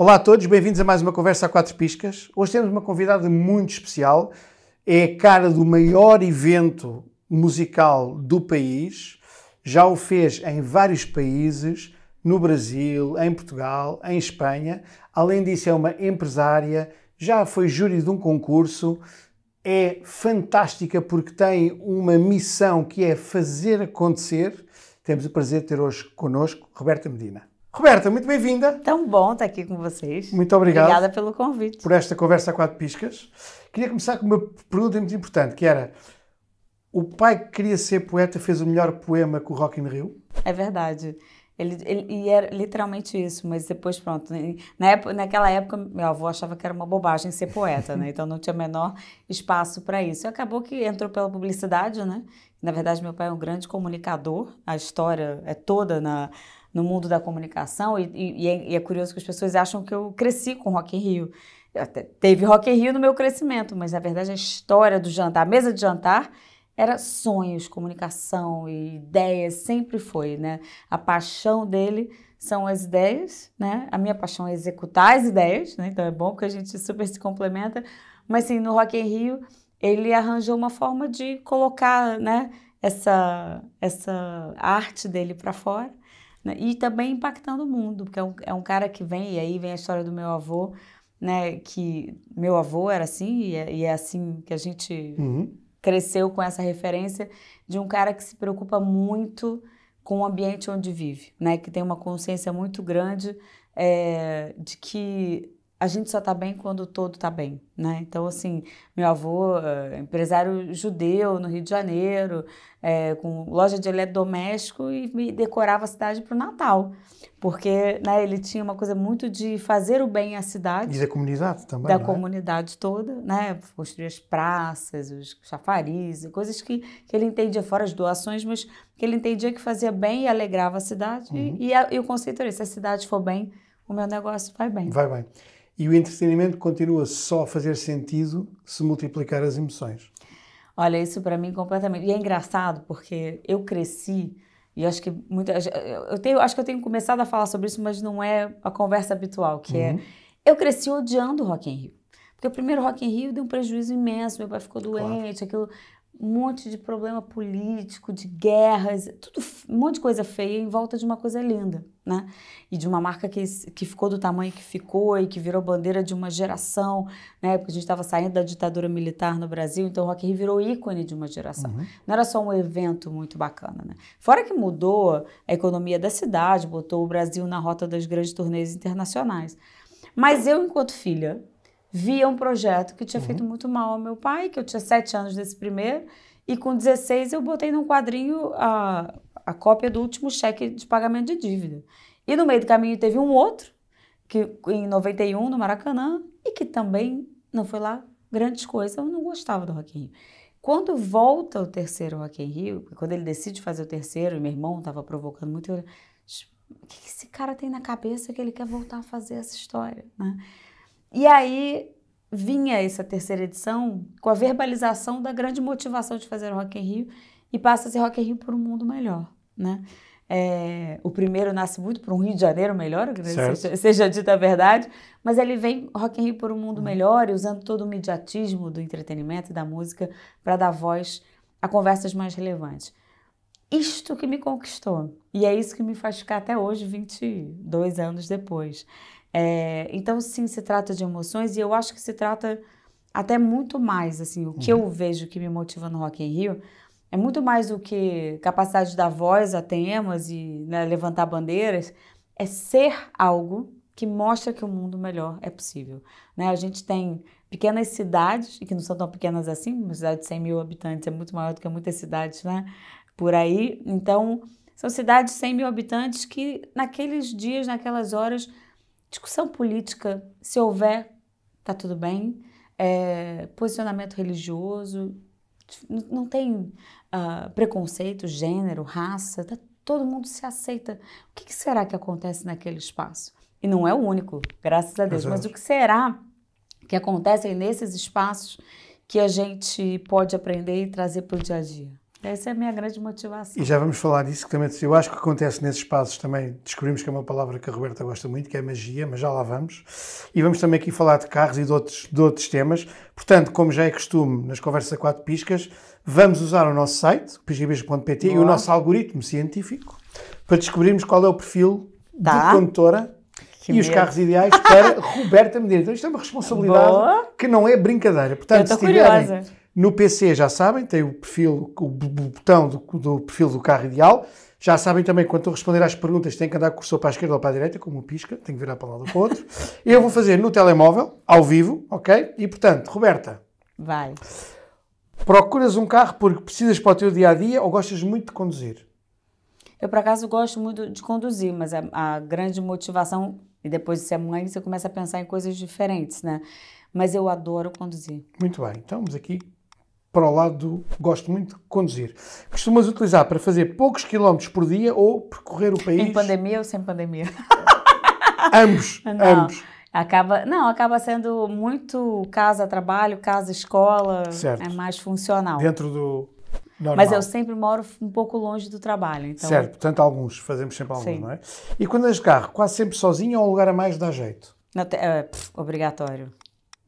Olá a todos, bem-vindos a mais uma Conversa a Quatro Piscas. Hoje temos uma convidada muito especial, é a cara do maior evento musical do país, já o fez em vários países, no Brasil, em Portugal, em Espanha. Além disso é uma empresária, já foi júri de um concurso, é fantástica porque tem uma missão que é fazer acontecer. Temos o prazer de ter hoje connosco Roberta Medina. Roberta, muito bem-vinda. Tão bom estar aqui com vocês. Muito obrigado. Obrigada pelo convite. Por esta conversa a quatro piscas. Queria começar com uma pergunta muito importante, que era: o pai que queria ser poeta fez o melhor poema com o Rock in Rio? É verdade. E era literalmente isso, mas depois, pronto. Naquela época, meu avô achava que era uma bobagem ser poeta, né? Então não tinha o menor espaço para isso. E acabou que entrou pela publicidade, né? Na verdade, meu pai é um grande comunicador. A história é toda no mundo da comunicação e é curioso que as pessoas acham que eu cresci com Rock in Rio. Teve Rock in Rio no meu crescimento, mas na verdade a história do jantar, a mesa de jantar, era sonhos, comunicação e ideias, sempre foi, né? A paixão dele são as ideias, né? A minha paixão é executar as ideias, né? Então é bom porque a gente super se complementa, mas sim, no Rock in Rio ele arranjou uma forma de colocar, né, essa arte dele para fora. E também impactando o mundo, porque é um cara que vem, e aí vem a história do meu avô, né, que meu avô era assim, e é assim que a gente cresceu com essa referência de um cara que se preocupa muito com o ambiente onde vive, né, que tem uma consciência muito grande de que a gente só está bem quando o todo está bem, né? Então, assim, meu avô, empresário judeu no Rio de Janeiro, com loja de eletrodoméstico e me decorava a cidade para o Natal, porque, né, ele tinha uma coisa muito de fazer o bem à cidade. E da comunidade também, da comunidade toda, né? Construir as praças, os chafarizes, coisas que ele entendia, fora as doações, mas que ele entendia que fazia bem e alegrava a cidade. E o conceito era esse: se a cidade for bem, o meu negócio vai bem. Vai bem. E o entretenimento continua só a fazer sentido se multiplicar as emoções. Olha, isso para mim completamente. E é engraçado porque eu cresci, e acho que acho que eu tenho começado a falar sobre isso, mas não é a conversa habitual, que eu cresci odiando o Rock in Rio. Porque o primeiro Rock in Rio deu um prejuízo imenso, meu pai ficou doente, aquilo, um monte de problema político, de guerras, tudo, um monte de coisa feia em volta de uma coisa linda, né? E de uma marca que ficou do tamanho que ficou e que virou bandeira de uma geração, né? Porque a gente estava saindo da ditadura militar no Brasil, então o Rock in Rio virou ícone de uma geração. Não era só um evento muito bacana, né? Fora que mudou a economia da cidade, botou o Brasil na rota das grandes turnês internacionais. Mas eu, enquanto filha, via um projeto que tinha feito muito mal ao meu pai, que eu tinha 7 anos desse primeiro, e com 16 eu botei num quadrinho a cópia do último cheque de pagamento de dívida. E no meio do caminho teve um outro, que em 91, no Maracanã, e que também não foi lá grandes coisas, eu não gostava do Rock in Rio. Quando volta o terceiro Rock in Rio, quando ele decide fazer o terceiro, e meu irmão estava provocando muito, eu o que esse cara tem na cabeça que ele quer voltar a fazer essa história, né? E aí vinha essa terceira edição com a verbalização da grande motivação de fazer o Rock in Rio, e passa a ser Rock in Rio por um mundo melhor, né? O primeiro nasce muito por um Rio de Janeiro melhor, que seja dita a verdade, mas ele vem Rock in Rio por um mundo melhor, e usando todo o mediatismo do entretenimento e da música para dar voz a conversas mais relevantes. Isto que me conquistou, e é isso que me faz ficar até hoje, 22 anos depois. Então, sim, se trata de emoções, e eu acho que se trata até muito mais, assim, o que eu vejo que me motiva no Rock in Rio é muito mais do que capacidade de dar voz a temas e, né, levantar bandeiras, é ser algo que mostra que o mundo melhor é possível, né? A gente tem pequenas cidades, e que não são tão pequenas assim, uma cidade de 100 mil habitantes é muito maior do que muitas cidades, né, por aí. Então, são cidades de 100 mil habitantes que naqueles dias, naquelas horas, discussão política, se houver, tá tudo bem. Posicionamento religioso, não tem preconceito, gênero, raça, todo mundo se aceita. O que será que acontece naquele espaço? E não é o único, graças a Deus, mas o que será que acontece nesses espaços que a gente pode aprender e trazer para o dia a dia? Essa é a minha grande motivação. E já vamos falar disso, que também eu acho que acontece nesses espaços também, descobrimos que é uma palavra que a Roberta gosta muito, que é magia, mas já lá vamos. E vamos também aqui falar de carros e de outros temas. Portanto, como já é costume nas conversas a 4 piscas, vamos usar o nosso site, piscabisco.pt, e o nosso algoritmo científico para descobrirmos qual é o perfil de condutora e os carros ideais para Roberta Medina. Então isto é uma responsabilidade que não é brincadeira. Portanto, se tiverem no PC, já sabem, tem o perfil, o botão do perfil do carro ideal. Já sabem também que quando estou a responder às perguntas têm que andar com o cursor para a esquerda ou para a direita, como o pisca, tem que virar para um lado ou para o outro. Eu vou fazer no telemóvel, ao vivo, ok? E portanto, Roberta, vai. Procuras um carro porque precisas para o teu dia-a-dia ou gostas muito de conduzir? Eu, por acaso, gosto muito de conduzir, mas a grande motivação, e depois de ser mãe, você começa a pensar em coisas diferentes, né? Mas eu adoro conduzir. Muito bem, então vamos aqui para o lado do gosto muito de conduzir. Costumas utilizar para fazer poucos quilómetros por dia ou percorrer o país? Em pandemia ou sem pandemia? Ambos, ambos. Acaba sendo muito casa-trabalho, casa-escola, certo. É mais funcional. Dentro do normal. Mas eu sempre moro um pouco longe do trabalho. Então... Certo, portanto alguns, fazemos sempre alguns, Sim. Não é? E quando és de carro, quase sempre sozinho ou um lugar a mais dá jeito? Não, obrigatório.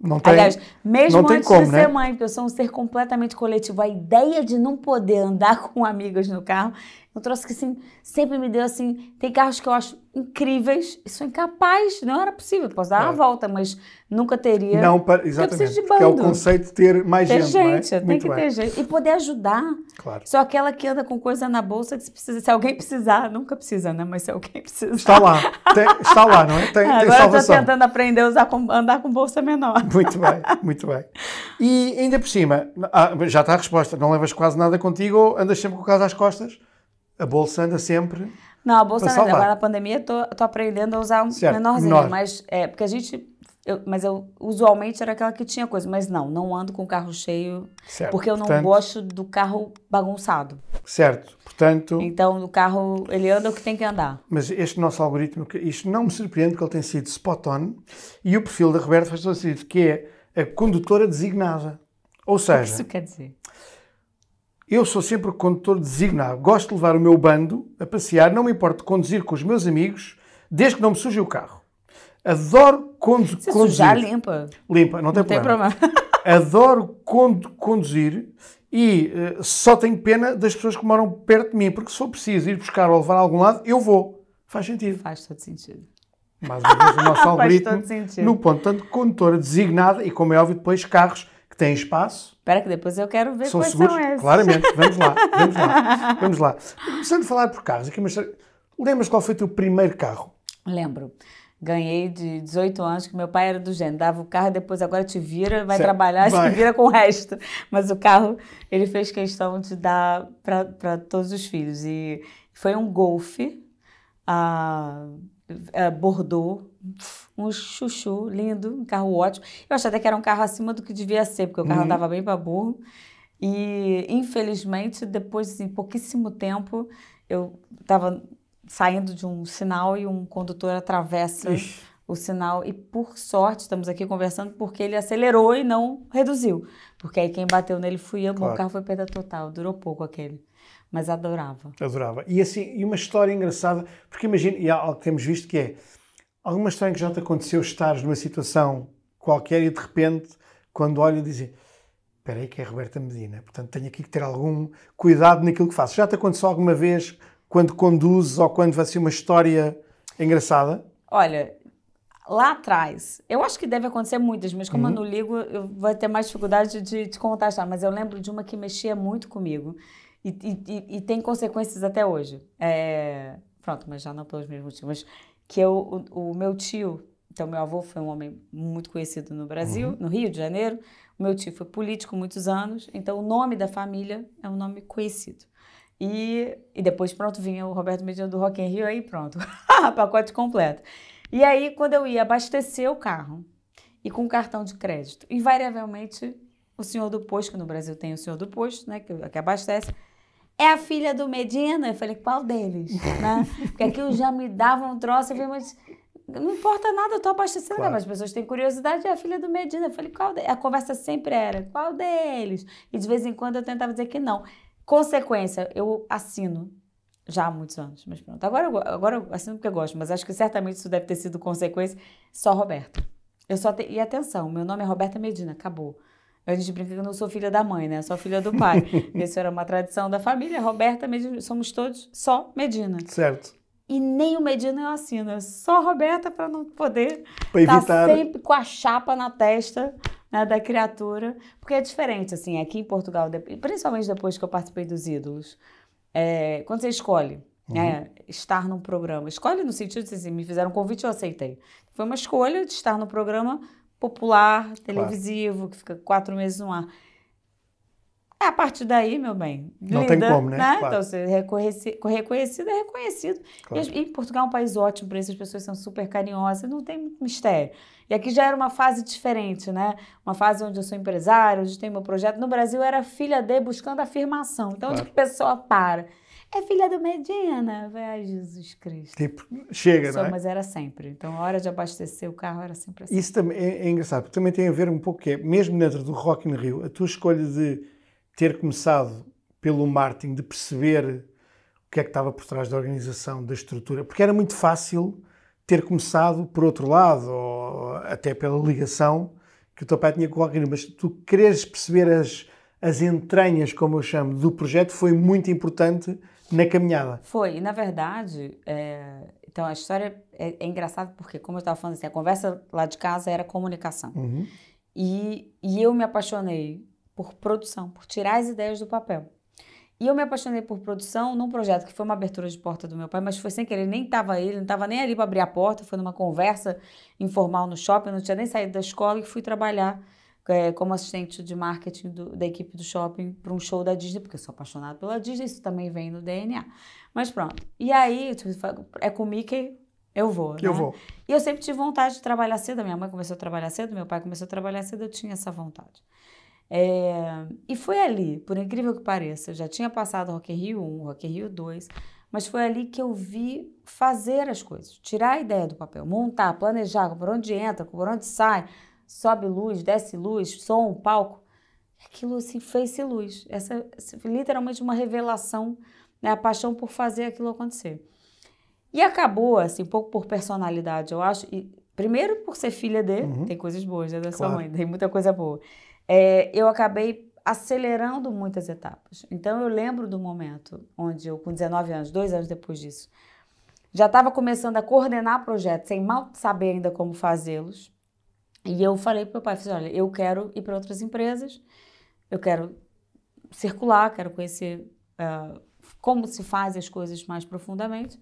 Não tem, aliás, mesmo não tem antes como, de né? ser mãe, porque eu sou um ser completamente coletivo, a ideia de não poder andar com amigas no carro, eu trouxe que assim, sempre me deu assim, tem carros que eu acho incríveis e sou incapaz, não era possível, posso dar uma volta, mas nunca teria. Não, exatamente, exatamente, porque é o conceito de ter mais gente, não é? Tem que ter gente. E poder ajudar. Claro. Sou aquela que anda com coisa na bolsa que se alguém precisar, nunca precisa, né? Mas se alguém precisar. Está lá, está lá, não é? Tem agora salvação. Estou tentando aprender a andar com bolsa menor. Muito bem, muito bem. E ainda por cima, já está a resposta, não levas quase nada contigo ou andas sempre com o caso às costas? A bolsa anda sempre. Não, a bolsa não. Agora na pandemia estou aprendendo a usar um menorzinho. Mas porque mas eu usualmente era aquela que tinha coisa. Mas não ando com o carro cheio. Certo. Porque eu não gosto do carro bagunçado. Certo, portanto... Então o carro, ele anda o que tem que andar. Mas este nosso algoritmo, isto não me surpreende porque ele tem sido spot on. E o perfil da Roberta faz todo sentido, que é a condutora designada. Ou seja... O que isso quer dizer? Eu sou sempre o condutor designado. Gosto de levar o meu bando a passear. Não me importo de conduzir com os meus amigos, desde que não me suje o carro. Adoro conduzir. Se sujar, limpa. Limpa, não tem problema. Adoro conduzir e só tenho pena das pessoas que moram perto de mim, porque se for preciso ir buscar ou levar a algum lado, eu vou. Faz sentido. Faz todo sentido. Mais uma vez o nosso algoritmo Faz todo sentido. No ponto. Portanto, condutora designada e, como é óbvio, depois carros que têm espaço. Espera que depois eu quero ver quais seguros, são esses. Claramente, vamos lá. Começando a falar por carros, aqui uma história. Lembras qual foi o teu primeiro carro? Lembro. Ganhei de 18 anos, que meu pai era do gênero, dava o carro e depois agora te vira, vai trabalhar e se vira com o resto. Mas o carro, ele fez questão de dar para todos os filhos. E foi um Golf, Bordeaux, um chuchu lindo, um carro ótimo. Eu achei até que era um carro acima do que devia ser, porque o carro andava bem para burro. E, infelizmente, depois de pouquíssimo tempo, eu estava saindo de um sinal e um condutor atravessa o sinal. E, por sorte, estamos aqui conversando porque ele acelerou e não reduziu. Porque aí quem bateu nele fui eu, claro. O carro foi perda total, durou pouco aquele. Mas adorava. Adorava. E assim, e uma história engraçada, porque imagina, e há algo que temos visto que é, alguma história que já te aconteceu estares numa situação qualquer e de repente, quando olho, dizem, espera aí que é Roberta Medina, portanto tenho aqui que ter algum cuidado naquilo que faço. Já te aconteceu alguma vez, quando conduzes ou quando vai ser uma história engraçada? Olha, lá atrás, eu acho que deve acontecer muitas, mas como eu não ligo, eu vou ter mais dificuldade de te contar, mas eu lembro de uma que mexia muito comigo. E tem consequências até hoje. Pronto, mas já não pelos mesmos motivos. Mas que o meu tio, então meu avô foi um homem muito conhecido no Brasil, no Rio de Janeiro. O meu tio foi político muitos anos, então o nome da família é um nome conhecido. E depois, pronto, vinha o Roberto Medina do Rock in Rio, aí pronto, pacote completo. E aí, quando eu ia abastecer o carro, e com cartão de crédito, invariavelmente, o senhor do posto, que no Brasil tem o senhor do posto, né, que abastece, é a filha do Medina? Eu falei, qual deles? Né? Porque aquilo já me dava um troço. Eu falei, mas não importa nada, eu estou abastecendo. Claro. Mas as pessoas têm curiosidade, é a filha do Medina. Eu falei, qual deles? A conversa sempre era, qual deles? E de vez em quando eu tentava dizer que não. Consequência, eu assino já há muitos anos, mas pronto. Agora eu assino porque eu gosto, mas acho que certamente isso deve ter sido consequência. Só Roberta. E atenção, meu nome é Roberta Medina, acabou. A gente brinca que eu não sou filha da mãe, né? Sou filha do pai. Isso era uma tradição da família. Roberta Medina, somos todos só Medina. Certo. E nem o Medina eu assino, é só Roberta para não poder estar sempre com a chapa na testa, né, da criatura. Porque é diferente, assim, aqui em Portugal, principalmente depois que eu participei dos Ídolos, quando você escolhe estar num programa, escolhe no sentido de assim, me fizeram um convite e eu aceitei. Foi uma escolha de estar num programa popular, televisivo, que fica 4 meses no ar. A partir daí, meu bem, não tem como, né? Claro. Então, ser reconhecido é reconhecido. Claro. E Portugal é um país ótimo para isso, as pessoas são super carinhosas, não tem muito mistério. E aqui já era uma fase diferente, né? Uma fase onde eu sou empresária, onde tem meu projeto. No Brasil, era filha de buscando afirmação. Então, onde a pessoa para? É filha do Medina? Ai, Jesus Cristo. Tipo, chega, não é? Mas era sempre. Então, a hora de abastecer o carro era sempre assim. Isso também é engraçado, porque também tem a ver um pouco, mesmo dentro do Rock in Rio, a tua escolha de ter começado pelo marketing, de perceber o que é que estava por trás da organização, da estrutura, porque era muito fácil ter começado por outro lado, ou até pela ligação que o teu pai tinha com o Rock in Rio, mas tu quereres perceber as entranhas, como eu chamo, do projeto, foi muito importante na caminhada. Foi, e na verdade, então a história é engraçada porque, como eu estava falando assim, a conversa lá de casa era comunicação. Uhum. E eu me apaixonei por produção, por tirar as ideias do papel. E eu me apaixonei por produção num projeto que foi uma abertura de porta do meu pai, mas foi sem querer, ele não estava nem ali para abrir a porta, foi numa conversa informal no shopping, eu não tinha nem saído da escola e fui trabalhar como assistente de marketing da equipe do shopping para um show da Disney, porque eu sou apaixonada pela Disney, isso também vem no DNA. Mas pronto. E aí, é com o Mickey, eu vou, né? Eu vou. E eu sempre tive vontade de trabalhar cedo, a minha mãe começou a trabalhar cedo, meu pai começou a trabalhar cedo, eu tinha essa vontade. E foi ali, por incrível que pareça, eu já tinha passado o Rock in Rio 1, Rock in Rio 2, mas foi ali que eu vi fazer as coisas, tirar a ideia do papel, montar, planejar, por onde entra, por onde sai, sobe luz, desce luz, som, palco. Aquilo assim, fez-se luz. Essa foi literalmente uma revelação, né, a paixão por fazer aquilo acontecer. E acabou, assim, um pouco por personalidade, eu acho, e primeiro por ser filha tem coisas boas, né, da sua mãe, tem muita coisa boa. Eu acabei acelerando muitas etapas. Então, eu lembro do momento onde eu, com 19 anos, 2 anos depois disso, já estava começando a coordenar projetos, sem mal saber ainda como fazê-los. E eu falei para o meu pai, olha, eu quero ir para outras empresas, eu quero circular, quero conhecer como se faz as coisas mais profundamente.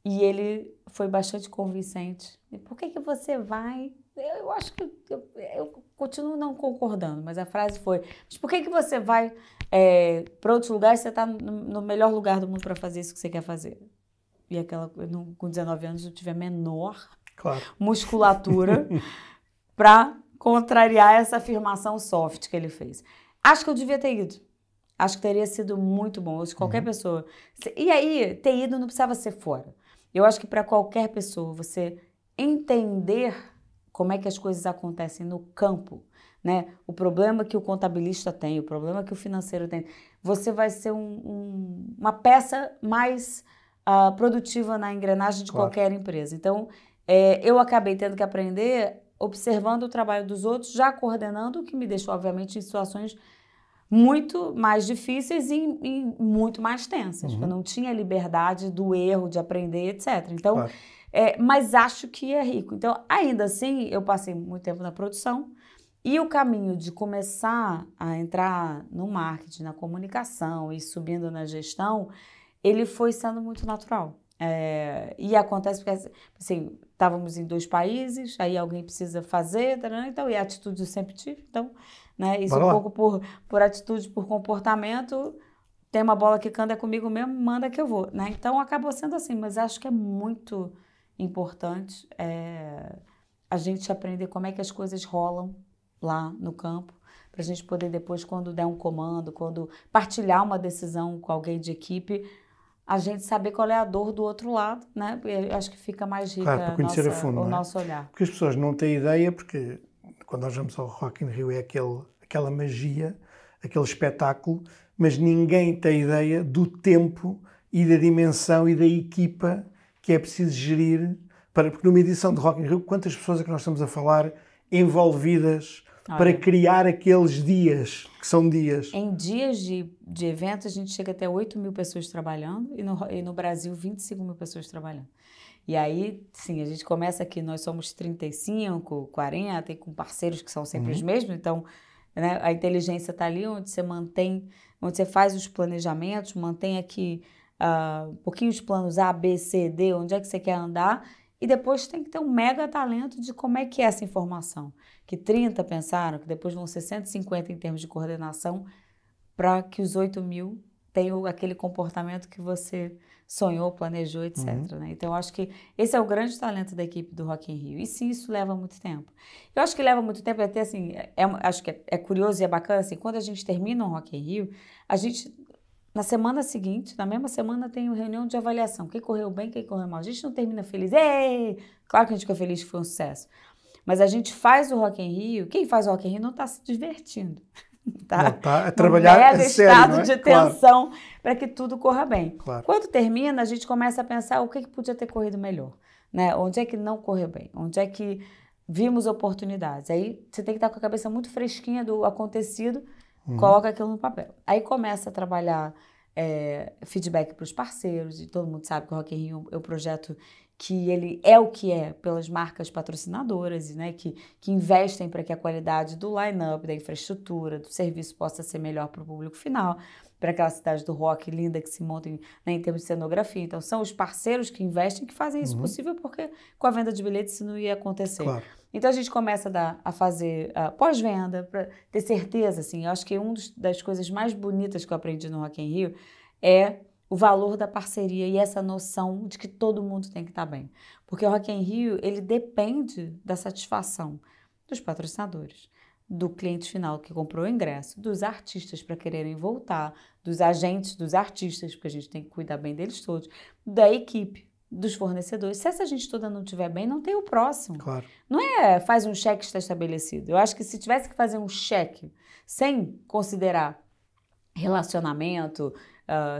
E ele foi bastante convincente. E por que você vai? Eu acho que eu continuo não concordando, mas a frase foi: mas por que você vai para outros lugares? Você está no melhor lugar do mundo para fazer isso que você quer fazer. E com 19 anos eu tive a menor musculatura para contrariar essa afirmação soft que ele fez. Acho que eu devia ter ido. Acho que teria sido muito bom. Se qualquer pessoa. E aí, ter ido não precisava ser fora. Eu acho que para qualquer pessoa, você entender como é que as coisas acontecem no campo, né? O problema que o contabilista tem, o problema que o financeiro tem, você vai ser uma peça mais produtiva na engrenagem de qualquer empresa. Então, eu acabei tendo que aprender observando o trabalho dos outros, já coordenando, o que me deixou, obviamente, em situações muito mais difíceis e muito mais tensas. Eu não tinha liberdade do erro, de aprender, etc. Então, mas acho que é rico. Então, ainda assim, eu passei muito tempo na produção e o caminho de começar a entrar no marketing, na comunicação e subindo na gestão, ele foi sendo muito natural. E acontece porque, assim, estávamos em 2 países, aí alguém precisa fazer, então, e a atitude eu sempre tive, então, né, isso um pouco por atitude, por comportamento, tem uma bola que canta comigo mesmo, manda que eu vou, né? Então, acabou sendo assim, mas acho que é muito importante a gente aprender como é que as coisas rolam lá no campo, para a gente poder depois, quando der um comando, quando partilhar uma decisão com alguém de equipe, a gente saber qual é a dor do outro lado, né? Eu acho que fica mais rica o nosso olhar. Porque as pessoas não têm ideia, porque quando nós vamos ao Rock in Rio é aquela magia, aquele espetáculo, mas ninguém tem ideia do tempo e da dimensão e da equipa que é preciso gerir porque numa edição de Rock in Rio, quantas pessoas é que nós estamos a falar envolvidas para criar aqueles dias, que são dias? Em dias de evento, a gente chega até 8.000 pessoas trabalhando e no Brasil, 25.000 pessoas trabalhando. E aí, sim, a gente começa aqui, nós somos 35, 40, e com parceiros que são sempre os mesmos, então, né, a inteligência está ali onde você mantém, onde você faz os planejamentos, mantém aqui um pouquinho os planos A, B, C, D, onde é que você quer andar, e depois tem que ter um mega talento de como é que é essa informação. Que 30 pensaram, que depois vão ser 150 em termos de coordenação, para que os 8.000 tenham aquele comportamento que você sonhou, planejou, etc. Né? Então, eu acho que esse é o grande talento da equipe do Rock in Rio. E sim, isso leva muito tempo. Eu acho que leva muito tempo, até assim, acho que é curioso e é bacana, assim, quando a gente termina um Rock in Rio, a gente, na semana seguinte, na mesma semana, tem uma reunião de avaliação. Quem correu bem, quem correu mal. A gente não termina feliz. Ei! Claro que a gente fica feliz que foi um sucesso. Mas a gente faz o Rock in Rio, quem faz o Rock in Rio não está se divertindo. Tá a trabalhar a sério, estado não é? de tensão para que tudo corra bem. Claro. Quando termina, a gente começa a pensar o que podia ter corrido melhor, né? Onde é que não correu bem? Onde é que vimos oportunidades? Aí você tem que estar com a cabeça muito fresquinha do acontecido, coloca aquilo no papel. Aí começa a trabalhar feedback para os parceiros, e todo mundo sabe que o Rock in Rio é um projeto que ele é o que é pelas marcas patrocinadoras, né, que investem para que a qualidade do line-up, da infraestrutura, do serviço possa ser melhor para o público final, para aquela cidade do rock linda que se monta em termos de cenografia. Então, são os parceiros que investem que fazem isso possível, porque com a venda de bilhetes isso não ia acontecer. Claro. Então, a gente começa a fazer pós-venda, para ter certeza, assim, eu acho que uma das coisas mais bonitas que eu aprendi no Rock in Rio é o valor da parceria e essa noção de que todo mundo tem que estar bem. Porque o Rock in Rio, ele depende da satisfação dos patrocinadores, do cliente final que comprou o ingresso, dos artistas para quererem voltar, dos agentes dos artistas, porque a gente tem que cuidar bem deles todos, da equipe, dos fornecedores. Se essa gente toda não estiver bem, não tem o próximo. Claro. Não faz um cheque está estabelecido. Eu acho que se tivesse que fazer um cheque sem considerar relacionamento,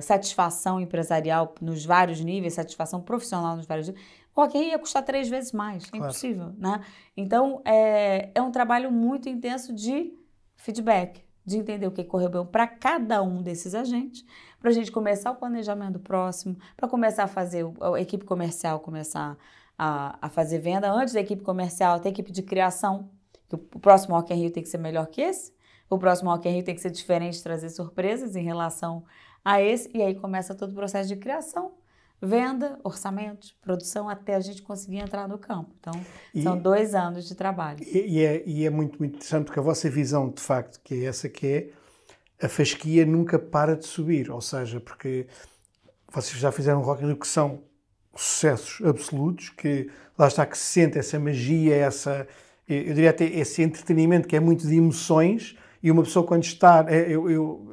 satisfação empresarial nos vários níveis, satisfação profissional nos vários níveis, o Rock in Rio ia custar 3 vezes mais, é impossível, né? Então, é um trabalho muito intenso de feedback, de entender o que correu bem para cada um desses agentes, para a gente começar o planejamento próximo, para começar a fazer, a equipe comercial começar a fazer venda, antes da equipe comercial tem equipe de criação, que o próximo Rock in Rio tem que ser melhor que esse, o próximo Rock in Rio tem que ser diferente, trazer surpresas em relação a esse, e aí começa todo o processo de criação, venda, orçamentos, produção, até a gente conseguir entrar no campo. Então, são 2 anos de trabalho. E é muito, muito interessante, porque a vossa visão, de facto, que é essa que é, a fasquia nunca para de subir, ou seja, porque vocês já fizeram um Rock in Rio que são sucessos absolutos, que lá está que se sente essa magia, eu diria até esse entretenimento que é muito de emoções. E uma pessoa quando está...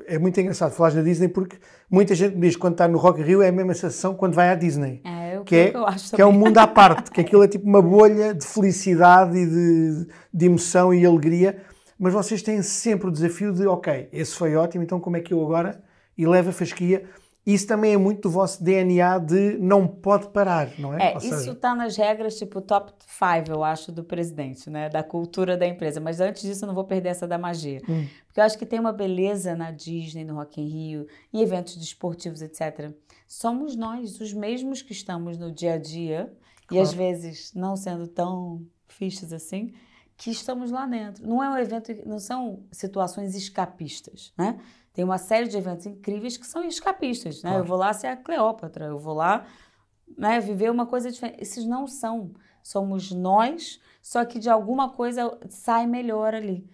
É muito engraçado falar na Disney, porque muita gente me diz que quando está no Rock in Rio é a mesma sensação quando vai à Disney. Que é um mundo à parte, que aquilo é tipo uma bolha de felicidade e de emoção e alegria. Mas vocês têm sempre o desafio de, ok, esse foi ótimo, então como é que eu agora elevo a fasquia? Isso também é muito do vosso DNA de não pode parar, não é? Isso está nas regras, tipo, top 5, eu acho, do presidente, né? Da cultura da empresa. Mas antes disso, eu não vou perder essa da magia. Porque eu acho que tem uma beleza na Disney, no Rock in Rio, em eventos desportivos, etc. Somos nós, os mesmos que estamos no dia a dia, claro. E às vezes não sendo tão fichas assim, que estamos lá dentro. Não é um evento, não são situações escapistas, né? Tem uma série de eventos incríveis que são escapistas, né? Claro. Eu vou lá ser a Cleópatra, eu vou lá, né, viver uma coisa diferente. Esses não são. Somos nós, só que de alguma coisa sai melhor ali.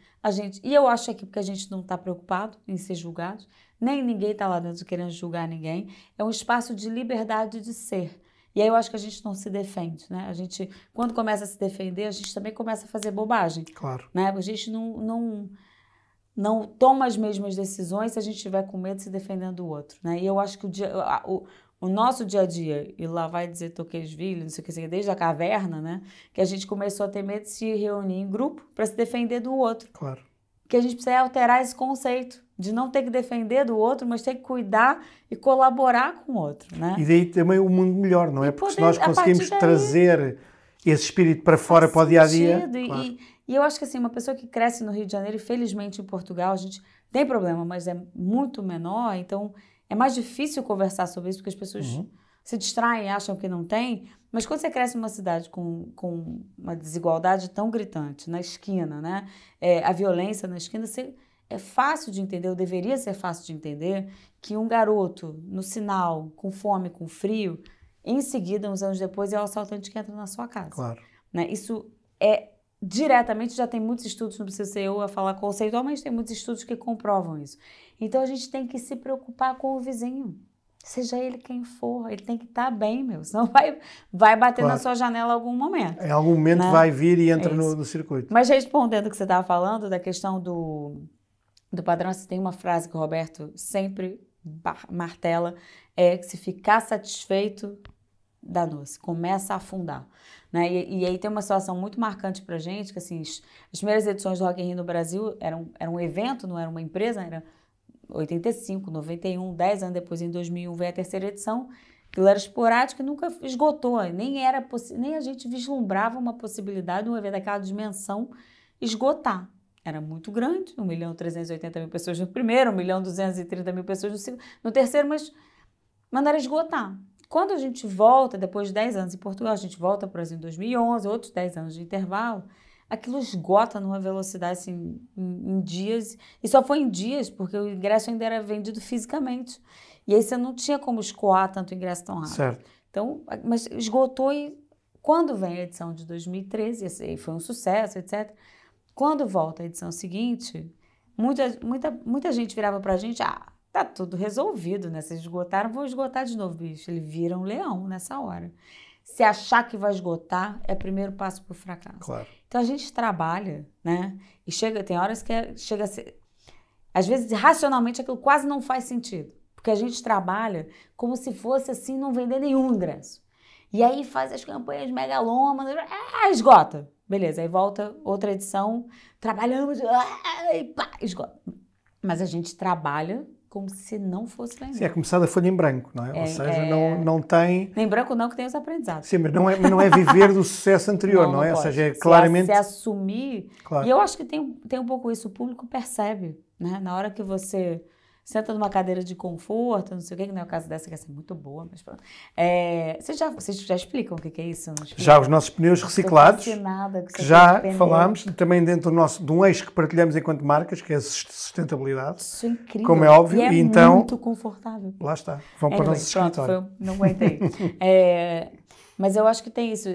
E eu acho aqui porque a gente não está preocupado em ser julgado, nem ninguém está lá dentro querendo julgar ninguém. É um espaço de liberdade de ser. E aí eu acho que a gente não se defende, né? A gente, quando começa a se defender, a gente também começa a fazer bobagem. Claro. Né? A gente não toma as mesmas decisões se a gente estiver com medo de se defendendo do outro, né? E eu acho que o nosso dia a dia, e lá vai dizer Tocqueville, não sei o que, desde a caverna, né? Que a gente começou a ter medo de se reunir em grupo para se defender do outro. Claro. Que a gente precisa alterar esse conceito, de não ter que defender do outro, mas ter que cuidar e colaborar com o outro, né? E daí também o mundo melhor, não é? Porque se nós a conseguimos partir daí, trazer esse espírito para fora, para o dia-a-dia... sentido. Claro. E eu acho que assim, uma pessoa que cresce no Rio de Janeiro, e felizmente em Portugal, a gente tem problema, mas é muito menor, então é mais difícil conversar sobre isso, porque as pessoas se distraem, acham que não tem, mas quando você cresce numa cidade com uma desigualdade tão gritante, na esquina, né? A violência na esquina, é fácil de entender, ou deveria ser fácil de entender, que um garoto no sinal, com fome, com frio, em seguida, uns anos depois, é o assaltante que entra na sua casa. Claro. Né? Isso é diretamente, já tem muitos estudos, não precisa ser eu a falar conceitualmente, tem muitos estudos que comprovam isso. Então a gente tem que se preocupar com o vizinho, seja ele quem for, ele tem que estar bem, meu, senão vai bater na sua janela em algum momento. Em algum momento, né? Vai vir e entra no circuito. Mas respondendo o que você estava falando, da questão do padrão, você tem uma frase que o Roberto sempre martela, que se ficar satisfeito, danou-se, começa a afundar. Né? E aí tem uma situação muito marcante pra gente, que assim, as primeiras edições do Rock in Rio no Brasil era um evento, não era uma empresa, era 85, 91, 10 anos depois, em 2001, veio a terceira edição, aquilo era esporádico e nunca esgotou, nem a gente vislumbrava uma possibilidade de um evento daquela dimensão esgotar. Era muito grande, 1.380.000 pessoas no primeiro, 1.230.000 pessoas no segundo, no terceiro, mas não era esgotar. Quando a gente volta, depois de 10 anos em Portugal, a gente volta para o Brasil em 2011, outros 10 anos de intervalo, aquilo esgota numa velocidade assim, em dias, e só foi em dias porque o ingresso ainda era vendido fisicamente. E aí você não tinha como escoar tanto ingresso tão rápido. Certo. Então, mas esgotou e quando vem a edição de 2013, foi um sucesso, etc. Quando volta a edição seguinte, muita gente virava pra gente, tá tudo resolvido, né? Vocês esgotaram, vou esgotar de novo, bicho. Ele vira um leão nessa hora. Se achar que vai esgotar, é o primeiro passo pro fracasso. Claro. Então a gente trabalha, né? E tem horas que chega a ser... Às vezes, racionalmente, aquilo quase não faz sentido. Porque a gente trabalha como se fosse assim, não vender nenhum ingresso. E aí faz as campanhas megalômanas, esgota. Beleza, aí volta outra edição, trabalhamos, e pá, esgota. Mas a gente trabalha como se não fosse vender. Sim, é começar da folha em branco, não é? Ou seja, não tem... Nem branco não, que tem os aprendizados. Sim, mas não é viver do sucesso anterior, não é? Ou seja, é claramente... Se assumir... Claro. E eu acho que tem um pouco isso, o público percebe, né? Na hora que você senta numa cadeira de conforto, não sei o que não é o caso dessa, que essa é muito boa, mas pronto. Vocês já explicam o que é isso? Já, os nossos pneus reciclados, que já falámos, também dentro de um eixo que partilhamos enquanto marcas, que é a sustentabilidade. Isso é incrível. Como é óbvio. E então, muito confortável. Lá está, vão para o nosso escritório. Não aguentei. Mas eu acho que tem isso,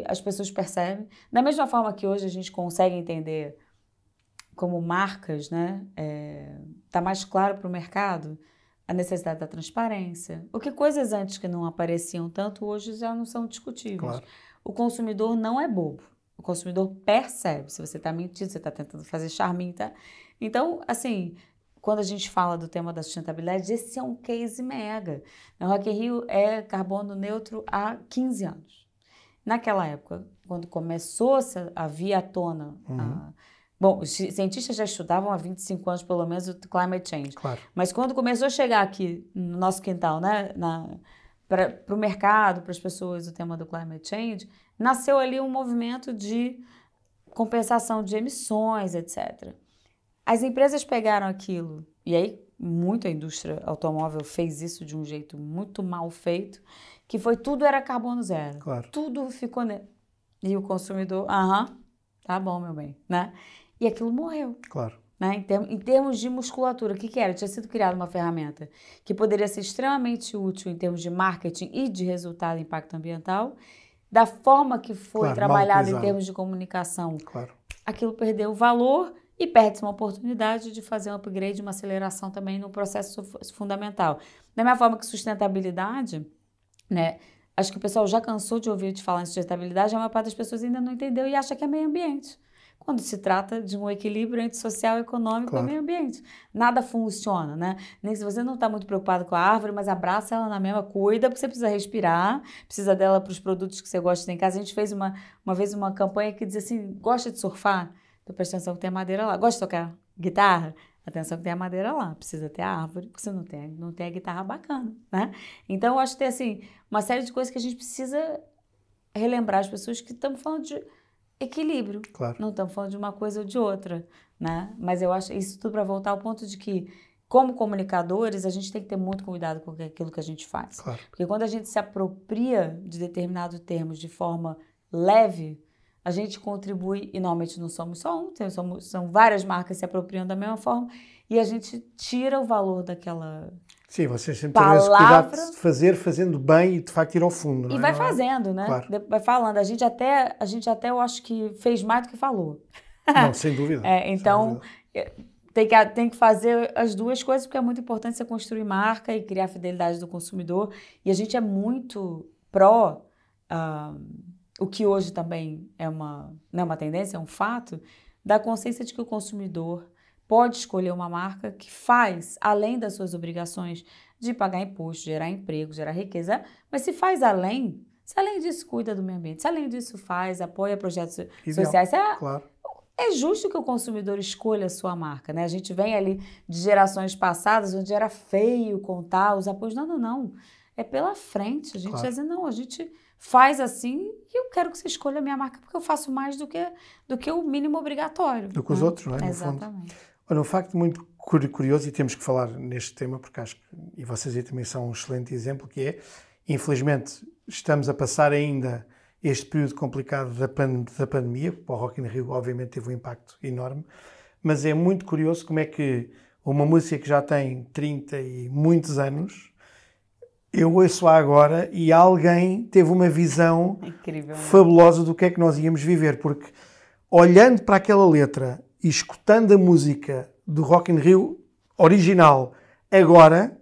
as pessoas percebem, da mesma forma que hoje a gente consegue entender como marcas, né, tá mais claro para o mercado a necessidade da transparência. Porque coisas antes que não apareciam tanto, hoje já não são discutíveis. Claro. O consumidor não é bobo. O consumidor percebe se você está mentindo, se você está tentando fazer charminho, tá? Então, assim, quando a gente fala do tema da sustentabilidade, esse é um case mega. O Rock in Rio é carbono neutro há 15 anos. Naquela época, quando começou a vir à tona... Bom, os cientistas já estudavam há 25 anos, pelo menos, o climate change. Claro. Mas quando começou a chegar aqui no nosso quintal, né, para o mercado, para as pessoas, o tema do climate change, nasceu ali um movimento de compensação de emissões, etc. As empresas pegaram aquilo, e aí muito a indústria automóvel fez isso de um jeito muito mal feito, que foi tudo era carbono zero. Claro. Tudo ficou... E o consumidor, tá bom, meu bem, né? E aquilo morreu. Claro. Né? Em termos de musculatura, o que era? Tinha sido criada uma ferramenta que poderia ser extremamente útil em termos de marketing e de resultado e impacto ambiental. Da forma que foi trabalhado em termos de comunicação, aquilo perdeu o valor e perde-se uma oportunidade de fazer um upgrade, uma aceleração também no processo fundamental. Da mesma forma que sustentabilidade, né? Acho que o pessoal já cansou de ouvir te falar em sustentabilidade, a maior parte das pessoas ainda não entendeu e acha que é meio ambiente. Quando se trata de um equilíbrio entre social, econômico e meio ambiente. Nada funciona, né? Nem se você não está muito preocupado com a árvore, mas abraça ela na mesma, cuida, porque você precisa respirar, precisa dela para os produtos que você gosta de ter em casa. A gente fez uma vez uma campanha que dizia assim, gosta de surfar? Então presta atenção que tem madeira lá. Gosta de tocar guitarra? Atenção que tem a madeira lá, precisa ter a árvore, porque você não tem a guitarra bacana, né? Então, eu acho que tem, assim, uma série de coisas que a gente precisa relembrar as pessoas que estamos falando de equilíbrio. Claro. Não estamos falando de uma coisa ou de outra, né? Mas eu acho isso tudo para voltar ao ponto de que, como comunicadores, a gente tem que ter muito cuidado com aquilo que a gente faz. Claro. Porque quando a gente se apropria de determinados termos de forma leve, a gente contribui, e normalmente não somos só um, são várias marcas se apropriando da mesma forma, e a gente tira o valor daquela... Sim, vocês sempre têm esse cuidado de fazer, fazendo bem e de facto ir ao fundo, não é? E vai fazendo, né? Claro. Vai falando. A gente até eu acho que fez mais do que falou. Não, sem dúvida. Então, tem que fazer as duas coisas, porque é muito importante você construir marca e criar a fidelidade do consumidor. E a gente é muito pró, o que hoje também não é uma tendência, é um fato, da consciência de que o consumidor pode escolher uma marca que faz, além das suas obrigações de pagar imposto, gerar emprego, gerar riqueza, mas se além disso cuida do meio ambiente, se além disso apoia projetos sociais, claro. É justo que o consumidor escolha a sua marca, né? A gente vem ali de gerações passadas, onde era feio contar os apoios. Não. É pela frente. A gente claro. vai dizer, não, a gente faz assim e eu quero que você escolha a minha marca, porque eu faço mais do que o mínimo obrigatório. Do que os outros, não é? Exatamente. Olha, um facto muito curioso, e temos que falar neste tema, porque acho que, e vocês aí também são um excelente exemplo, que é, infelizmente, estamos a passar ainda este período complicado da pandemia, para o Rock in Rio obviamente teve um impacto enorme, mas é muito curioso como é que uma música que já tem 30 e muitos anos, eu ouço-a agora e alguém teve uma visão incrível, fabulosa do que é que nós íamos viver, porque olhando para aquela letra e escutando a música do Rock in Rio original agora,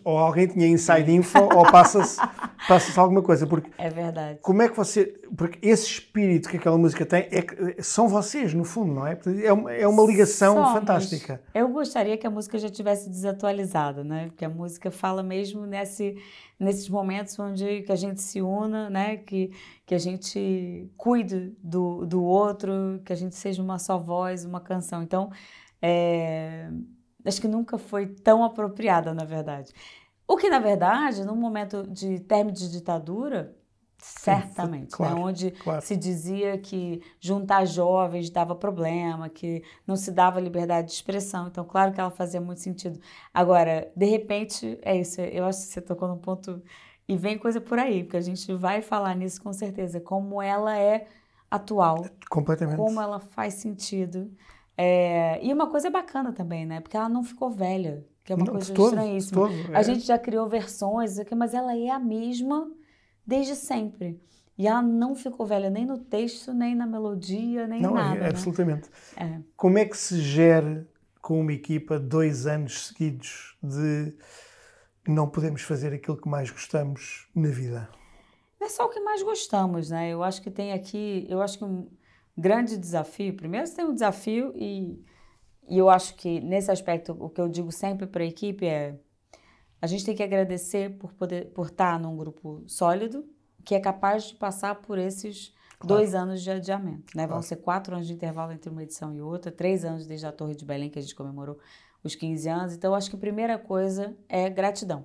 ou alguém tinha inside info ou passa-se alguma coisa, porque é verdade. Como é que porque esse espírito que aquela música tem são vocês no fundo, não é? É uma ligação fantástica. Eu gostaria que a música já tivesse desatualizada, né? Porque a música fala mesmo nesses momentos onde que a gente se una, né? Que a gente cuide do outro, que a gente seja uma só voz, uma canção. Então, acho que nunca foi tão apropriada, na verdade. O que, na verdade, num momento de término de ditadura, certamente, claro, né? Onde se dizia que juntar jovens dava problema, que não se dava liberdade de expressão. Então, claro que ela fazia muito sentido. Agora, de repente, é isso. Eu acho que você tocou num ponto e vem coisa por aí, porque a gente vai falar nisso com certeza, como ela é atual. Completamente. Como ela faz sentido. E uma coisa bacana também, né? Porque ela não ficou velha, que é uma coisa estranhíssima. A gente já criou versões, mas ela é a mesma desde sempre. E ela não ficou velha nem no texto, nem na melodia, nem nada. Não, absolutamente. Né? Como é que se gera com uma equipa 2 anos seguidos de não podemos fazer aquilo que mais gostamos na vida? Não é só o que mais gostamos, né? Eu acho que tem aqui, um grande desafio. Primeiro você tem um desafio e eu acho que nesse aspecto o que eu digo sempre para a equipe é a gente tem que agradecer por estar num grupo sólido que é capaz de passar por esses 2 anos de adiamento, né? Vão ser 4 anos de intervalo entre uma edição e outra, 3 anos desde a Torre de Belém que a gente comemorou os 15 anos. Então, eu acho que a primeira coisa é gratidão,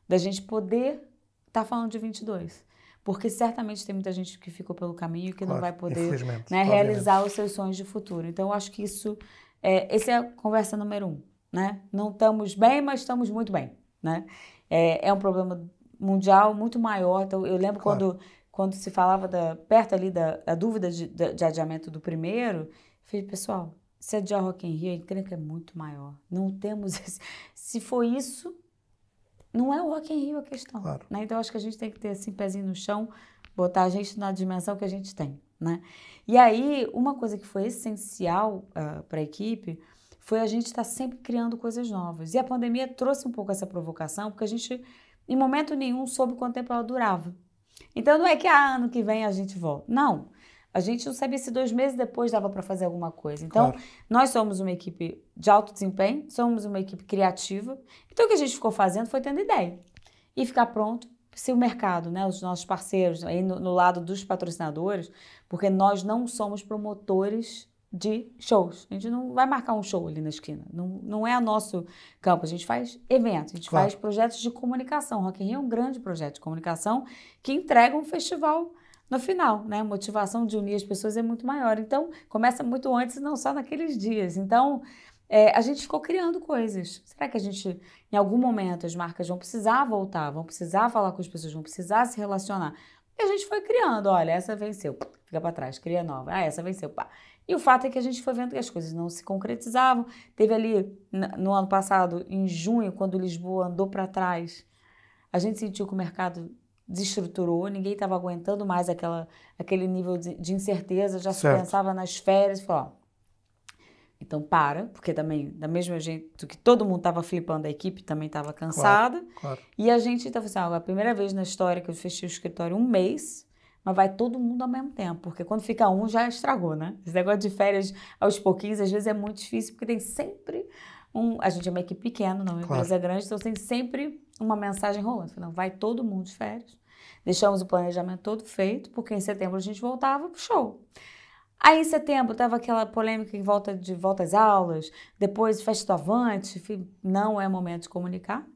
da gente poder estar falando de 22. Porque certamente tem muita gente que ficou pelo caminho que não vai poder, né, realizar os seus sonhos de futuro. Então, eu acho que essa é a conversa número 1, né? Não estamos bem, mas estamos muito bem, né? É um problema mundial muito maior. Então, eu lembro quando se falava perto ali da dúvida de adiamento do primeiro, eu falei, pessoal, se adiar Rock in Rio, a encrenca é muito maior. Não temos se for isso, não é o Rock in Rio a questão, né? Então, acho que a gente tem que ter assim, pezinho no chão, botar a gente na dimensão que a gente tem, né? E aí, uma coisa que foi essencial para a equipe foi a gente estar sempre criando coisas novas. E a pandemia trouxe um pouco essa provocação, porque a gente, em momento nenhum, soube quanto tempo ela durava. Então, não é que ano que vem a gente volta. Não. A gente não sabia se 2 meses depois dava para fazer alguma coisa. Então, nós somos uma equipe de alto desempenho, somos uma equipe criativa. Então, o que a gente ficou fazendo foi tendo ideia. E ficar pronto se o mercado, né, os nossos parceiros, aí no lado dos patrocinadores, porque nós não somos promotores de shows. A gente não vai marcar um show ali na esquina. Não é o nosso campo. A gente faz eventos, a gente faz projetos de comunicação. O Rock in Rio é um grande projeto de comunicação que entrega um festival no final, né? A motivação de unir as pessoas é muito maior. Então, começa muito antes e não só naqueles dias. Então, a gente ficou criando coisas. Será que a gente, em algum momento, as marcas vão precisar voltar, vão precisar falar com as pessoas, vão precisar se relacionar? E a gente foi criando. Olha, essa venceu, fica para trás, cria nova. Essa venceu, pá. E o fato é que a gente foi vendo que as coisas não se concretizavam. Teve ali, no ano passado, em junho, quando Lisboa andou para trás, a gente sentiu que o mercado desestruturou, ninguém estava aguentando mais aquele nível de incerteza, já se pensava nas férias, falou, então porque também, da mesma jeito que todo mundo estava flipando, a equipe também estava cansada, e a gente estava assim, a primeira vez na história que eu fechei o escritório 1 mês, mas vai todo mundo ao mesmo tempo, porque quando fica um já estragou, né? Esse negócio de férias aos pouquinhos, às vezes é muito difícil, porque tem sempre a gente é uma equipe pequena, não é uma empresa grande, então tem sempre uma mensagem rolando. Não, vai todo mundo de férias. Deixamos o planejamento todo feito, porque em setembro a gente voltava pro show. Aí em setembro tava aquela polêmica em volta às aulas, depois festa do Avante, não é momento de comunicar.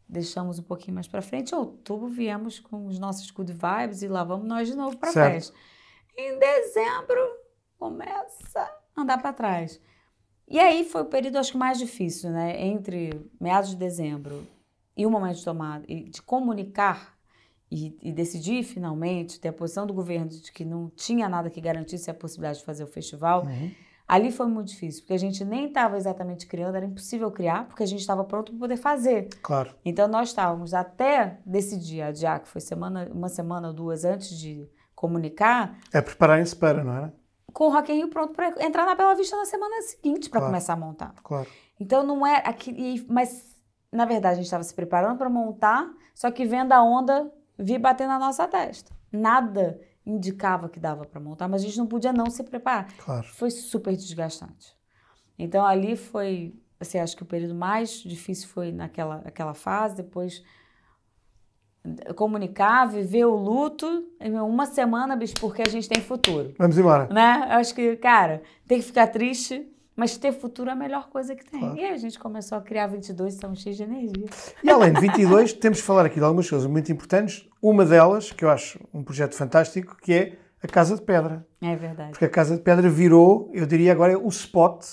Deixamos um pouquinho mais para frente. Em outubro viemos com os nossos good vibes e lá vamos nós de novo para festa. Em dezembro começa a andar para trás. E aí foi o período, acho que mais difícil, né? Entre meados de dezembro e o momento de tomar, de comunicar e decidir finalmente, ter a posição do governo de que não tinha nada que garantisse a possibilidade de fazer o festival. Ali foi muito difícil, porque a gente nem estava exatamente criando, era impossível criar, porque a gente estava pronto para poder fazer. Então nós estávamos até decidir adiar, que foi uma semana ou duas antes de comunicar. Prepararem-se para, não era? Com o Rock in Rio pronto para entrar na Bela Vista na semana seguinte para começar a montar. Então não é mas na verdade a gente estava se preparando para montar, só que vendo a onda vir bater na nossa testa. Nada indicava que dava para montar, mas a gente não podia não se preparar. Foi super desgastante. Então ali foi, assim, acho que o período mais difícil foi naquela fase, depois comunicar, viver o luto, uma semana, bicho, porque a gente tem futuro. Vamos embora. Né? Eu acho que, cara, tem que ficar triste, mas ter futuro é a melhor coisa que tem. E aí a gente começou a criar 22, estamos cheios de energia. E além de 22, temos de falar aqui de algumas coisas muito importantes. Uma delas, que eu acho um projeto fantástico, que é a Casa de Pedra. É verdade. Porque a Casa de Pedra virou, eu diria agora, o spot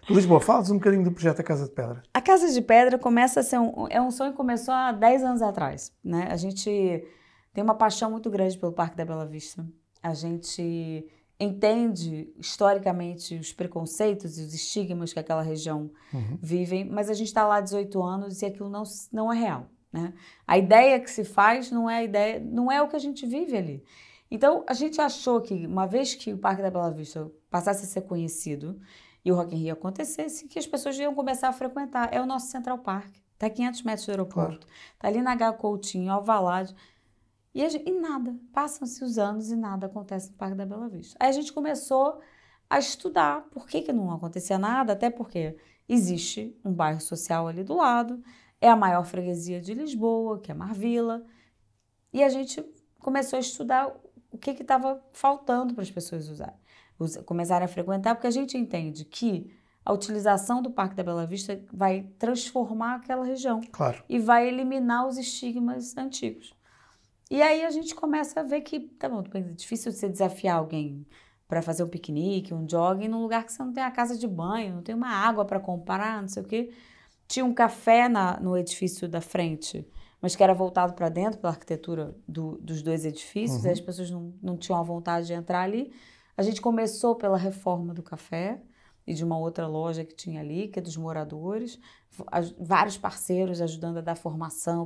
de Lisboa. Fala-nos um bocadinho do projeto da Casa de Pedra. A Casa de Pedra começa a ser um sonho que começou há 10 anos atrás, né? A gente tem uma paixão muito grande pelo Parque da Bela Vista. A gente entende historicamente os preconceitos e os estigmas que aquela região vivem, mas a gente está lá há 18 anos e aquilo não é real, né? A ideia que se faz não é o que a gente vive ali. Então, a gente achou que, uma vez que o Parque da Bela Vista passasse a ser conhecido e o Rock in Rio acontecesse, que as pessoas iam começar a frequentar. É o nosso Central Park, está a 500 metros do aeroporto, está ali na H. Coutinho, Alvalade. E nada, passam-se os anos e nada acontece no Parque da Bela Vista. Aí a gente começou a estudar por que não acontecia nada, até porque existe um bairro social ali do lado, é a maior freguesia de Lisboa, que é Marvila, e a gente começou a estudar o que estava faltando para as pessoas começarem a frequentar, porque a gente entende que a utilização do Parque da Bela Vista vai transformar aquela região e vai eliminar os estigmas antigos. E aí a gente começa a ver que, tá bom, é difícil você desafiar alguém para fazer um piquenique, um jogging, num lugar que você não tem a casa de banho, não tem uma água para comprar, não sei o quê. Tinha um café no edifício da frente, mas que era voltado para dentro, pela arquitetura dos dois edifícios, e as pessoas não tinham a vontade de entrar ali. A gente começou pela reforma do café e de uma outra loja que tinha ali, que é dos moradores, vários parceiros ajudando a dar formação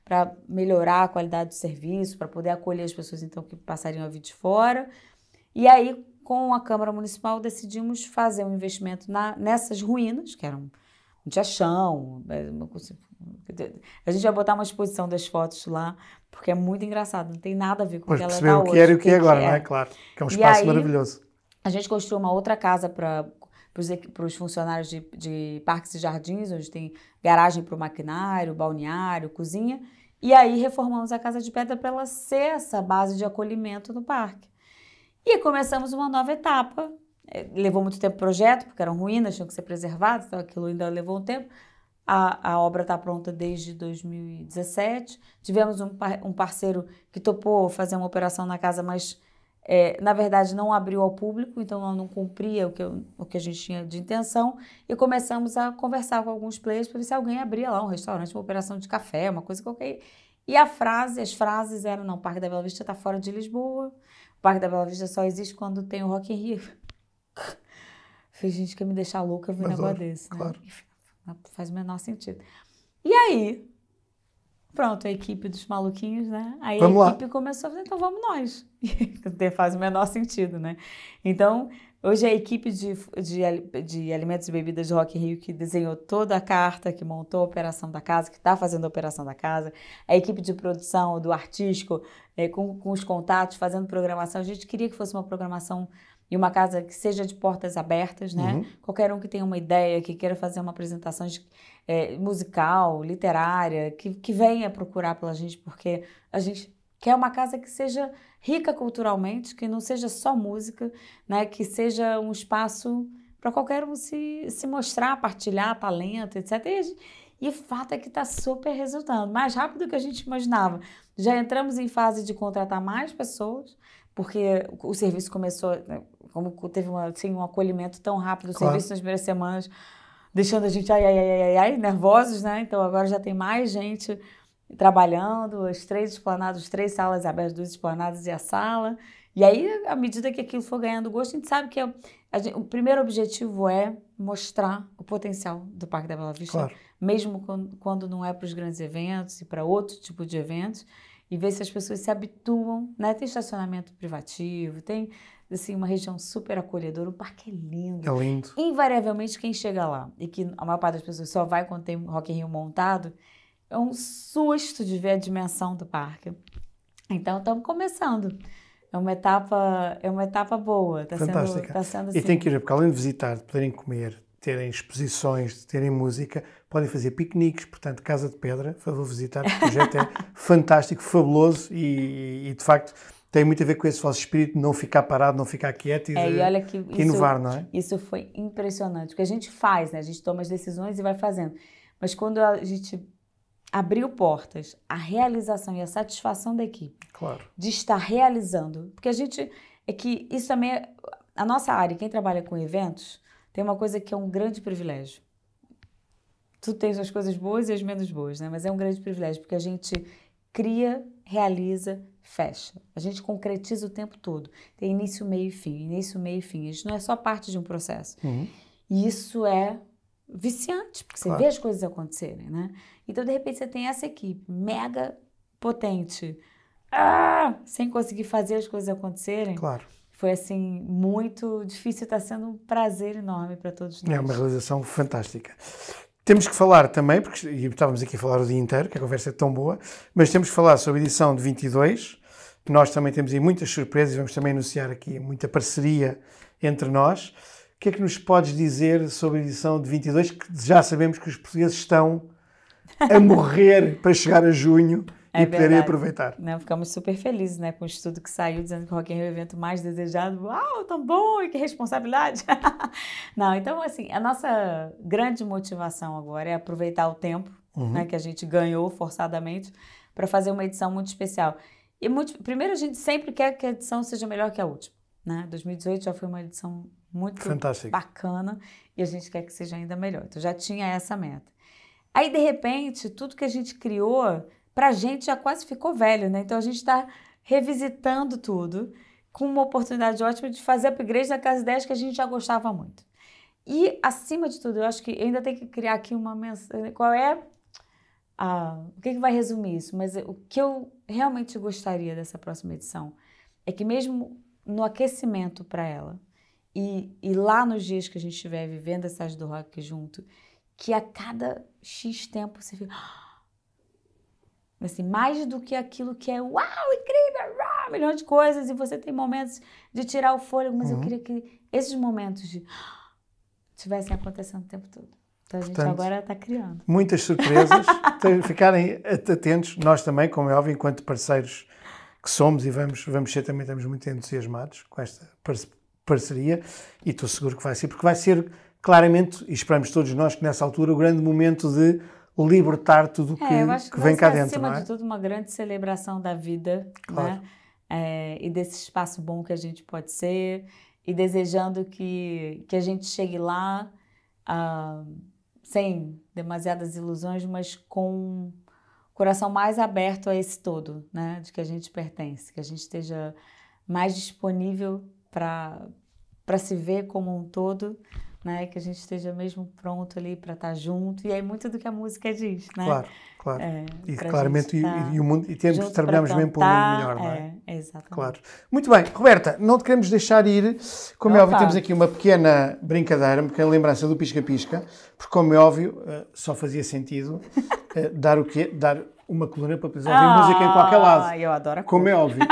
para melhorar a qualidade do serviço, para poder acolher as pessoas então que passariam a vir de fora. E aí, com a Câmara Municipal, decidimos fazer um investimento nessas ruínas, que eram não tinha chão. A gente vai botar uma exposição das fotos lá, porque é muito engraçado, não tem nada a ver com o que ela está hoje. O que era e o que é agora, não é? Claro, que é um espaço maravilhoso. A gente construiu uma outra casa para os funcionários de parques e jardins, onde tem garagem para o maquinário, balneário, cozinha, e aí reformamos a Casa de Pedra para ela ser essa base de acolhimento no parque. E começamos uma nova etapa levou muito tempo o projeto, porque eram ruínas, tinham que ser preservadas, então aquilo ainda levou um tempo. A obra está pronta desde 2017. Tivemos um parceiro que topou fazer uma operação na casa, mas, na verdade, não abriu ao público, então não cumpria o que a gente tinha de intenção. E começamos a conversar com alguns players para ver se alguém abria lá um restaurante, uma operação de café, uma coisa qualquer. E as frases eram, não, o Parque da Bela Vista está fora de Lisboa, o Parque da Bela Vista só existe quando tem o Rock in Rio. Fez gente quer me deixar louca ver um negócio desse, né? Claro. Não faz o menor sentido. E aí, pronto, a equipe dos maluquinhos, né? Aí vamos a equipe lá. Começou a fazer, então vamos nós. Faz o menor sentido, né? Então, hoje a equipe de alimentos e bebidas do Rock in Rio que desenhou toda a carta, que montou a operação da casa, que está fazendo a operação da casa, a equipe de produção do artístico, com os contatos, fazendo programação. A gente queria que fosse uma programação e uma casa que seja de portas abertas, né? Uhum. Qualquer um que tenha uma ideia, que queira fazer uma apresentação musical, literária, que venha procurar pela gente, porque a gente quer uma casa que seja rica culturalmente, que não seja só música, né? Que seja um espaço para qualquer um se mostrar, partilhar talento, etc. E o fato é que está super resultando, mais rápido do que a gente imaginava. Já entramos em fase de contratar mais pessoas, porque o serviço começou, como teve um acolhimento tão rápido, o serviço nas primeiras semanas, deixando a gente nervosos, né? Então agora já tem mais gente trabalhando, as 3 esplanadas, 3 salas abertas, 2 esplanadas e a sala. E aí, à medida que aquilo for ganhando gosto, a gente sabe que o primeiro objetivo é mostrar o potencial do Parque da Bela Vista, claro. Mesmo quando não é para os grandes eventos e para outro tipo de eventos, e ver se as pessoas se habituam, né? Tem estacionamento privativo, tem assim, uma região super acolhedora, o parque é lindo. É lindo. Invariavelmente, quem chega lá, e que a maior parte das pessoas só vai quando tem Rock in Rio montado, é um susto de ver a dimensão do parque. Então, estamos começando. É uma etapa boa. Fantástica. Tá sendo assim. E tem que ir, porque além de visitar, de poderem comer, terem exposições, terem música, podem fazer piqueniques, portanto, Casa de Pedra, vou visitar, o projeto é fantástico, fabuloso e de facto tem muito a ver com esse vosso espírito de não ficar parado, não ficar quieto e olha que inovar, não é? Isso foi impressionante, porque a gente faz, né? A gente toma as decisões e vai fazendo. Mas quando a gente abriu portas, a realização e a satisfação da equipe claro. De estar realizando, porque isso também é, a nossa área, quem trabalha com eventos, tem uma coisa que é um grande privilégio. Tu tens as coisas boas e as menos boas, né? Mas é um grande privilégio, porque a gente cria, realiza, fecha. A gente concretiza o tempo todo. Tem início, meio e fim, início, meio e fim. A gente não é só parte de um processo. Uhum. E isso é viciante, porque você vê as coisas acontecerem, né? Então, de repente, você tem essa equipe mega potente, sem conseguir fazer as coisas acontecerem. Claro. Foi, assim, muito difícil, está sendo um prazer enorme para todos nós. É uma realização fantástica. Temos que falar também, porque estávamos aqui a falar o dia inteiro, que a conversa é tão boa, mas temos que falar sobre a edição de 22, que nós também temos aí muitas surpresas e vamos também anunciar aqui muita parceria entre nós. O que é que nos podes dizer sobre a edição de 22, que já sabemos que os portugueses estão a morrer para chegar a junho e poderem aproveitar? Não, ficamos super felizes, né, com o estudo que saiu dizendo que o Rock in Rio é o evento mais desejado. Uau, tão bom, e que responsabilidade! Não, então, assim, a nossa grande motivação agora é aproveitar o tempo, né, que a gente ganhou forçadamente para fazer uma edição muito especial. E primeiro, a gente sempre quer que a edição seja melhor que a última, né? 2018 já foi uma edição muito bacana e a gente quer que seja ainda melhor. Então, já tinha essa meta. Aí, de repente, tudo que a gente criou, pra gente já quase ficou velho, né? Então, a gente está revisitando tudo com uma oportunidade ótima de fazer upgrade daquelas ideias que a gente já gostava muito. E, acima de tudo, eu acho que eu ainda tenho que criar aqui uma mensagem. Qual é o que vai resumir isso? Mas o que eu realmente gostaria dessa próxima edição é que mesmo no aquecimento para ela e lá nos dias que a gente estiver vivendo essa do rock junto, que a cada X tempo você fica assim, mais do que aquilo que é uau, incrível, uau, milhões de coisas, e você tem momentos de tirar o fôlego, mas eu queria que esses momentos estivessem acontecendo o tempo todo. Então a gente agora está criando. Muitas surpresas, ficarem atentos, nós também, como é óbvio, enquanto parceiros que somos e vamos ser também, estamos muito entusiasmados com esta parceria e estou seguro que vai ser, porque vai ser claramente, e esperamos todos nós que nessa altura, o grande momento de libertar tudo o que vem cá dentro. Acima não é? de tudo, uma grande celebração da vida, Claro. né? E desse espaço bom que a gente pode ser, e desejando que a gente chegue lá sem demasiadas ilusões, mas com o coração mais aberto a esse todo, né? De que a gente pertence, que a gente esteja mais disponível para se ver como um todo, né? Que a gente esteja mesmo pronto ali para estar junto. E é muito do que a música diz, né? Claro, claro. E pra claramente, gente tá e o mundo, e temos, junto trabalhamos pra mesmo por um mundo cantar, melhor, não é? Exatamente. Claro. Muito bem, Roberta, não te queremos deixar ir. Como é óbvio, temos aqui uma pequena brincadeira, uma pequena lembrança do Pisca-Pisca, porque, como é óbvio, só fazia sentido dar o quê? Dar uma coluna para poder ouvir música em qualquer lado. Eu adoro a Como é óbvio.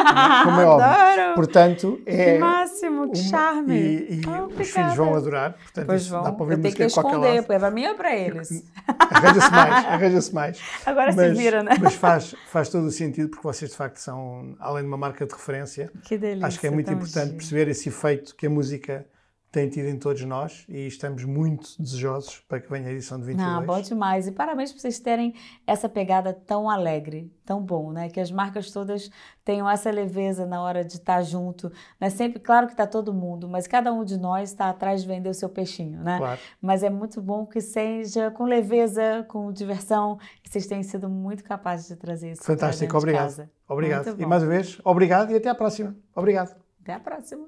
Como é óbvio. Adoro! Portanto, Que máximo, que charme! E os filhos vão adorar. Portanto, Pois isso vão. dá para ouvir Eu tenho música que em qualquer esconder, lado. porque é para mim ou para eles? Arranja-se mais. Agora se vira, né? Mas faz todo o sentido, porque vocês de facto são, além de uma marca de referência, Que delícia. acho que é muito importante giro. perceber esse efeito que a música tem tido em todos nós e estamos muito desejosos para que venha a edição de 22. Bom demais. E parabéns por vocês terem essa pegada tão alegre, tão bom, né? Que as marcas todas tenham essa leveza na hora de estar junto. Né? Sempre, claro que está todo mundo, mas cada um de nós está atrás de vender o seu peixinho, né? Claro. Mas é muito bom que seja com leveza, com diversão. E vocês têm sido muito capazes de trazer isso. Fantástico, obrigado. Obrigado. Muito E bom. mais uma vez, obrigado e até à próxima. Obrigado. Até a próxima.